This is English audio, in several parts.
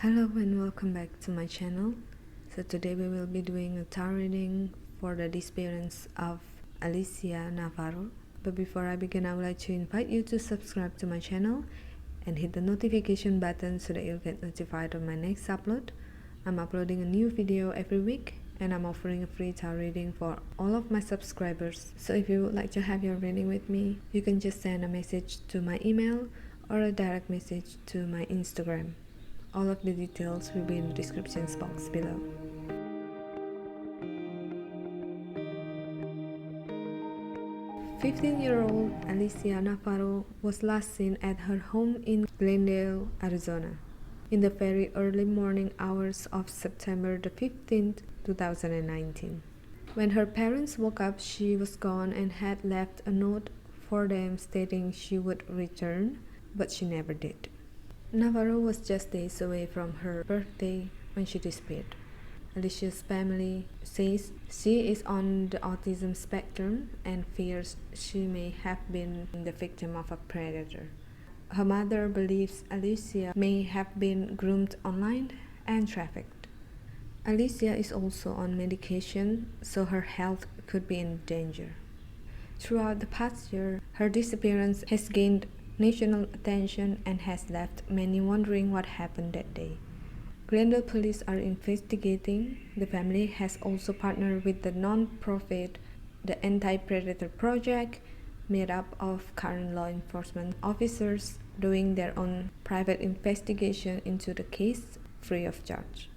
Hello and welcome back to my channel. So today we will be doing a tarot reading for the disappearance of Alicia Navarro. But before I begin, I would like to invite you to subscribe to my channel and hit the notification button so that you'll get notified of my next upload. I'm uploading a new video every week and I'm offering a free tarot reading for all of my subscribers. So if you would like to have your reading with me, you can just send a message to my email or a direct message to my Instagram. All of the details will be in the description box below. "15-year-old Alicia Navarro was last seen at her home in Glendale, Arizona, in the very early morning hours of September the 15th, 2019. When her parents woke up, she was gone and had left a note for them stating she would return, but she never did. Navarro was just days away from her birthday when she disappeared. Alicia's family says she is on the autism spectrum and fears she may have been the victim of a predator. Her mother believes Alicia may have been groomed online and trafficked. Alicia is also on medication, so her health could be in danger. Throughout the past year, her disappearance has gained national attention and has left many wondering what happened that day. Glendale police are investigating. The family has also partnered with the non-profit the Anti-Predator Project, made up of current law enforcement officers doing their own private investigation into the case free of charge.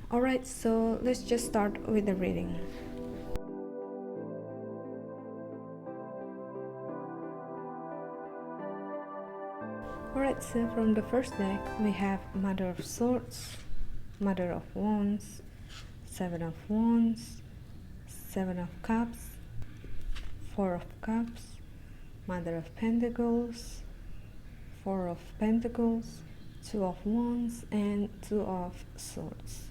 Alright, so let's just start with the reading. Alright, so from the first deck, we have Mother of Swords, Mother of Wands, Seven of Wands, Seven of Cups, Four of Cups, Mother of Pentacles, Four of Pentacles, Two of Wands, and Two of Swords.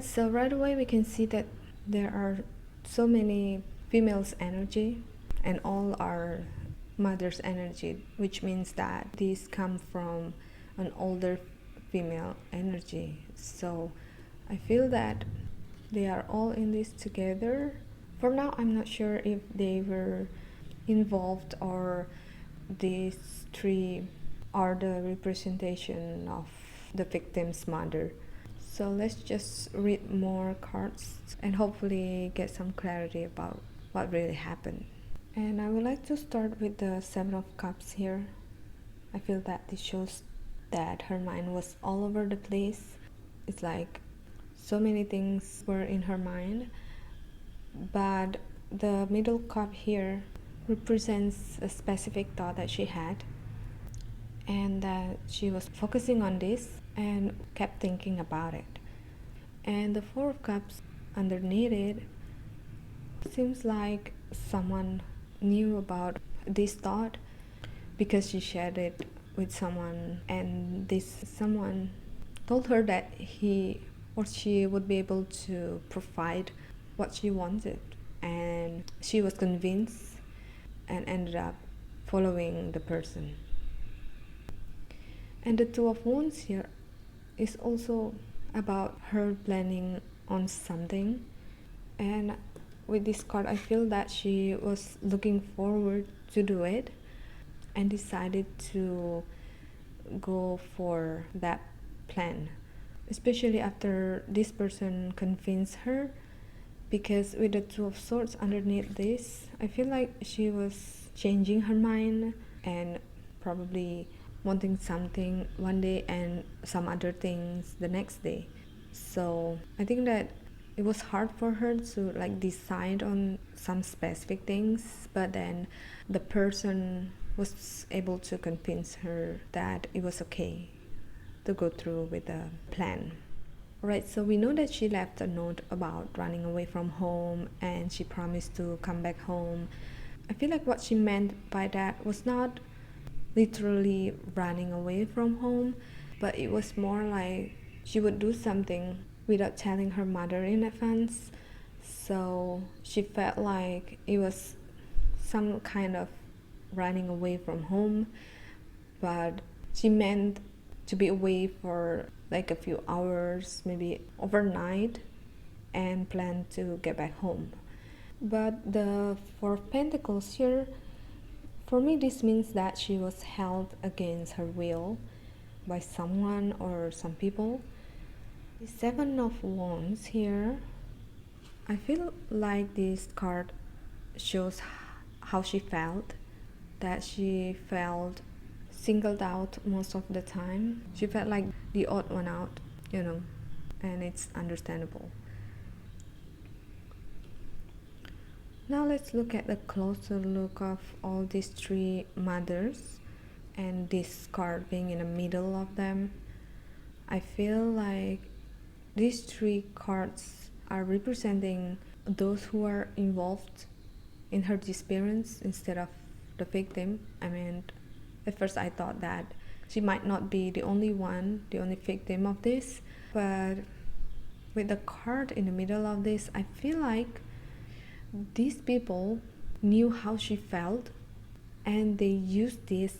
So right away we can see that there are so many females' energy and all are mother's energy, which means that these come from an older female energy. So I feel that they are all in this together. For now, I'm not sure if they were involved or these three are the representation of the victim's mother. So let's just read more cards and hopefully get some clarity about what really happened. And I would like to start with the Seven of Cups here. I feel that this shows that her mind was all over the place. It's like so many things were in her mind. But the middle cup here represents a specific thought that she had. And that she was focusing on this and kept thinking about it. And the Four of Cups underneath it seems like someone knew about this thought because she shared it with someone, and this someone told her that he or she would be able to provide what she wanted, and she was convinced and ended up following the person. And the Two of Wands here is also about her planning on something, and with this card I feel that she was looking forward to do it and decided to go for that plan, especially after this person convinced her, because with the Two of Swords underneath this, I feel like she was changing her mind and probably wanting something one day and some other things the next day. So I think that it was hard for her to like decide on some specific things, but then the person was able to convince her that it was okay to go through with the plan. Right, so we know that she left a note about running away from home and she promised to come back home. I feel like what she meant by that was not literally running away from home, but it was more like she would do something without telling her mother in advance. So she felt like it was some kind of running away from home, but she meant to be away for like a few hours, maybe overnight, and plan to get back home. But the Four of Pentacles here, for me, this means that she was held against her will by someone or some people. The Seven of Wands here, I feel like this card shows how she felt, that she felt singled out most of the time. She felt like the odd one out, and it's understandable. Now let's look at a closer look of all these three mothers and this card being in the middle of them. I feel like these three cards are representing those who are involved in her disappearance instead of the victim. I mean, at first I thought that she might not be the only one, the only victim of this, but with the card in the middle of this, I feel like these people knew how she felt and they used this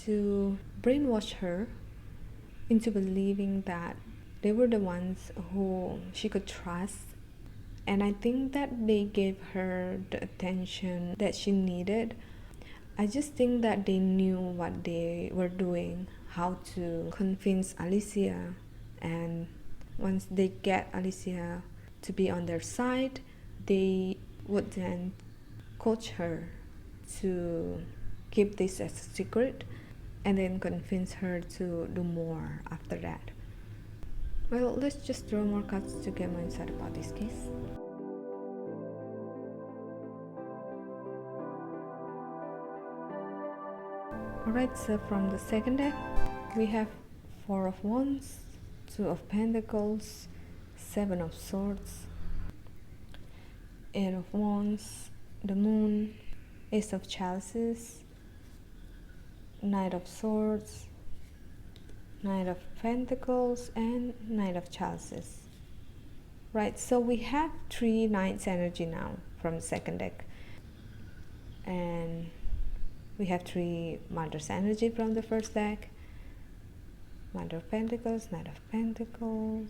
to brainwash her into believing that they were the ones who she could trust. And I think that they gave her the attention that she needed. I just think that they knew what they were doing, how to convince Alicia, and once they get Alicia to be on their side, they would then coach her to keep this as a secret and then convince her to do more after that. Well, let's just draw more cards to get more insight about this case. Alright, so from the second deck, we have Four of Wands, Two of Pentacles, Seven of Swords, Eight of Wands, the Moon, Ace of Chalices, Knight of Swords, Knight of Pentacles, and Knight of Chalices. Right, so we have three Knights energy now from the second deck. And we have three Mothers energy from the first deck. Mother of Pentacles, Knight of Pentacles,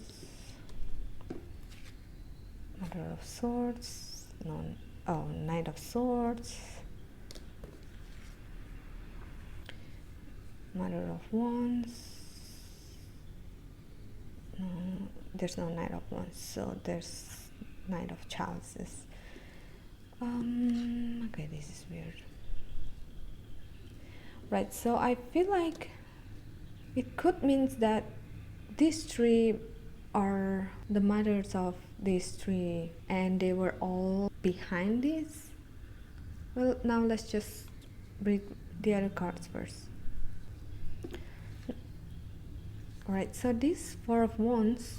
Mother of Swords, Knight of Swords, Mother of Wands. No, there's no Knight of Wands, so there's Knight of Chalices. Okay, this is weird. Right, so I feel like it could mean that these three are the mothers of these three and they were all behind this. Well, now let's just read the other cards first. Alright, so this Four of Wands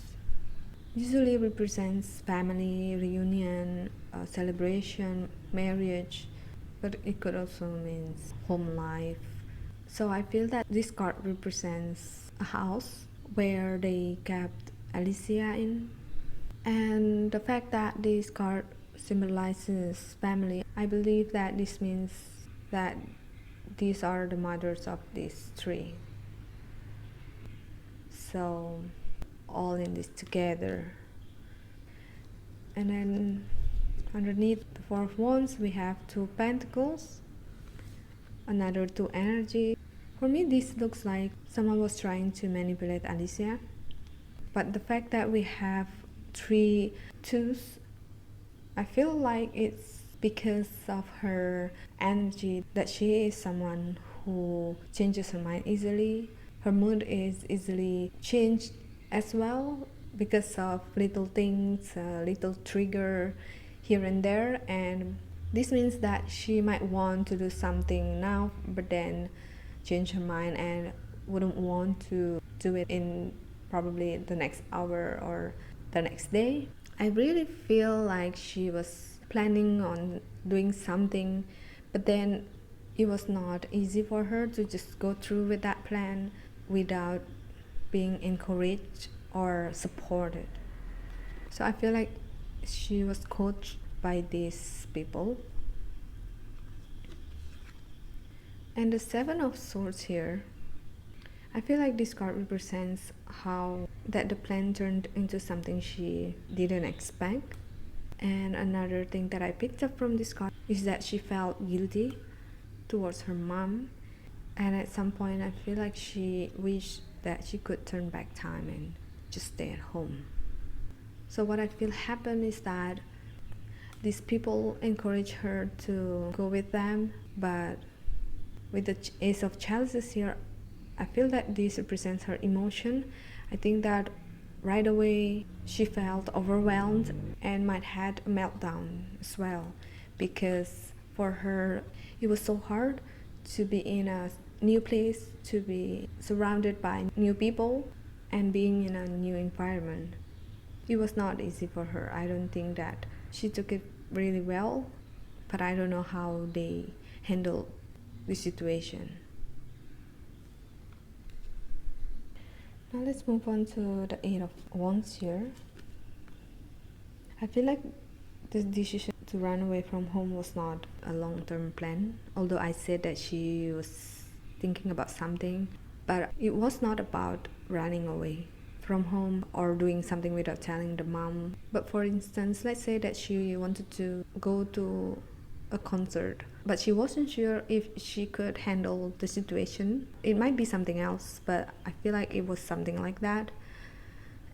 usually represents family, reunion, celebration, marriage, but it could also mean home life. So I feel that this card represents a house where they kept Alicia in. And the fact that this card symbolizes family, I believe that this means that these are the mothers of these three. So all in this together. And then underneath the Four of Wands we have Two of Pentacles, another two energy. For me this looks like someone was trying to manipulate Alicia, but the fact that we have three twos, I feel like it's because of her energy, that she is someone who changes her mind easily. Her mood is easily changed as well because of little things, little trigger here and there, and this means that she might want to do something now but then change her mind and wouldn't want to do it in probably the next hour or the next day. I really feel like she was planning on doing something, but then it was not easy for her to just go through with that plan without being encouraged or supported. So I feel like she was coached by these people. And the Seven of Swords here, I feel like this card represents how that the plan turned into something she didn't expect. And another thing that I picked up from this card is that she felt guilty towards her mom, and at some point I feel like she wished that she could turn back time and just stay at home. So what I feel happened is that these people encourage her to go with them, but with the Ace of Chalices here, I feel that this represents her emotion. I think that right away she felt overwhelmed and might had a meltdown as well, because for her it was so hard to be in a new place, to be surrounded by new people and being in a new environment. It was not easy for her. I don't think that she took it really well, but I don't know how they handled the situation. Now let's move on to the Eight of Wands here. I feel like this decision to run away from home was not a long-term plan, although I said that she was thinking about something, but it was not about running away from home or doing something without telling the mom. But for instance, let's say that she wanted to go to a concert, but she wasn't sure if she could handle the situation. It might be something else, but I feel like it was something like that.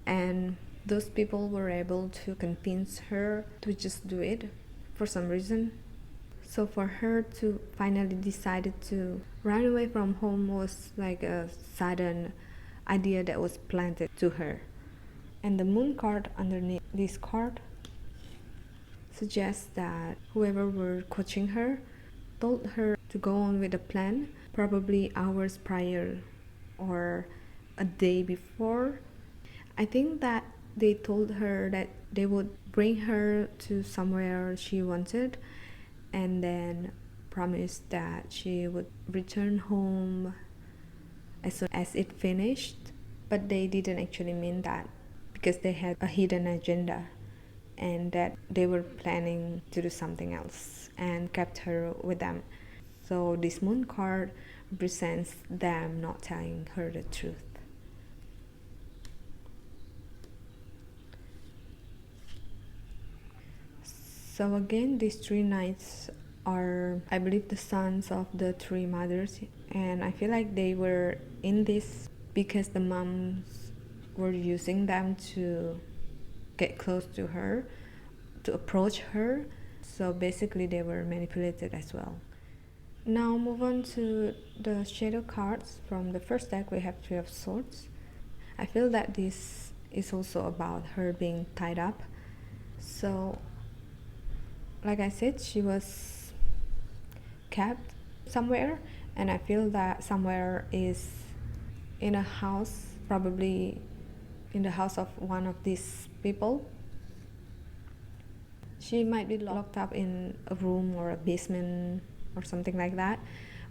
And those people were able to convince her to just do it for some reason. So for her to finally decided to run away from home was like a sudden idea that was planted to her. And the moon card underneath this card suggests that whoever were coaching her told her to go on with the plan, probably hours prior or a day before. I think that they told her that they would bring her to somewhere she wanted and then promised that she would return home as soon as it finished. But they didn't actually mean that, because they had a hidden agenda and that they were planning to do something else and kept her with them. So this moon card represents them not telling her the truth. So again, these three knights are, I believe, the sons of the three mothers, and I feel like they were in this because the moms were using them to get close to her, to approach her. So basically they were manipulated as well. Now move on to the shadow cards. From the first deck we have Three of Swords. I feel that this is also about her being tied up. So like I said, she was kept somewhere, and I feel that somewhere is in a house, probably in the house of one of these people. She might be locked up in a room or a basement or something like that.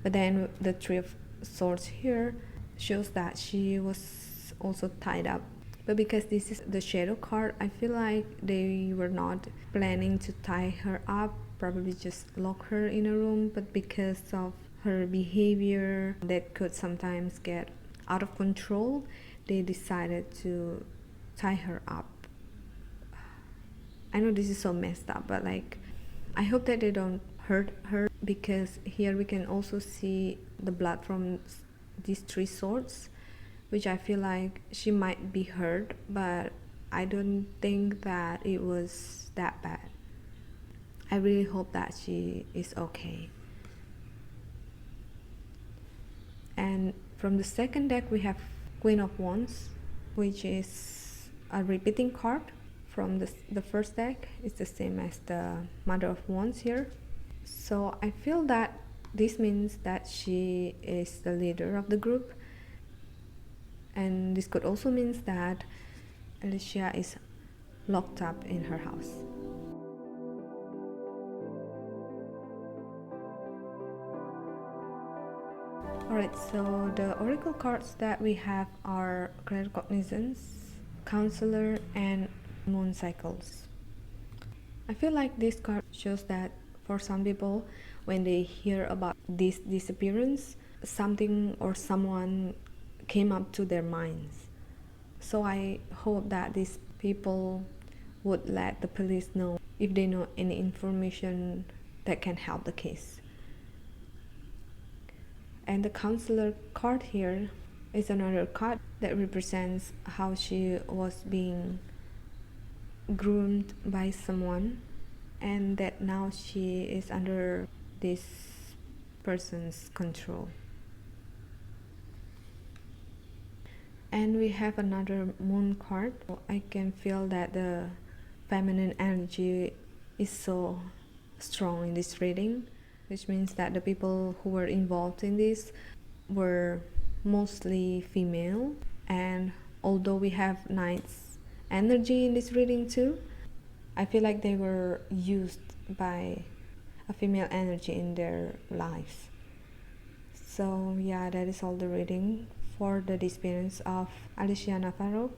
But then the Three of Swords here shows that she was also tied up. But because this is the shadow card, I feel like they were not planning to tie her up, probably just lock her in a room, but because of her behavior that could sometimes get out of control, they decided to tie her up. I know this is so messed up, but like, I hope that they don't hurt her, because here we can also see the blood from these three swords, which I feel like she might be hurt, but I don't think that it was that bad. I really hope that she is okay. And from the second deck we have Queen of Wands, which is a repeating card from the first deck. It's the same as the Mother of Wands here. So I feel that this means that she is the leader of the group, and this could also mean that Alicia is locked up in her house. Alright, so the oracle cards that we have are claircognizance, counselor, and moon cycles. I feel like this card shows that for some people, when they hear about this disappearance, something or someone came up to their minds. So I hope that these people would let the police know if they know any information that can help the case. And the counselor card here is another card that represents how she was being groomed by someone, and that now she is under this person's control. And we have another moon card. I can feel that the feminine energy is so strong in this reading, which means that the people who were involved in this were mostly female. And although we have Knight's energy in this reading too, I feel like they were used by a female energy in their lives. So yeah, that is all the reading for the disappearance of Alicia Navarro.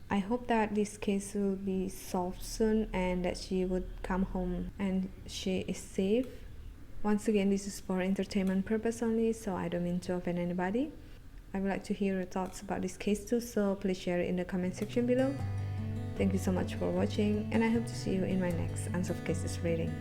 I hope that this case will be solved soon and that she would come home and she is safe. Once again, this is for entertainment purpose only, so I don't mean to offend anybody. I would like to hear your thoughts about this case too, so please share it in the comment section below. Thank you so much for watching, and I hope to see you in my next Unsolved Cases reading.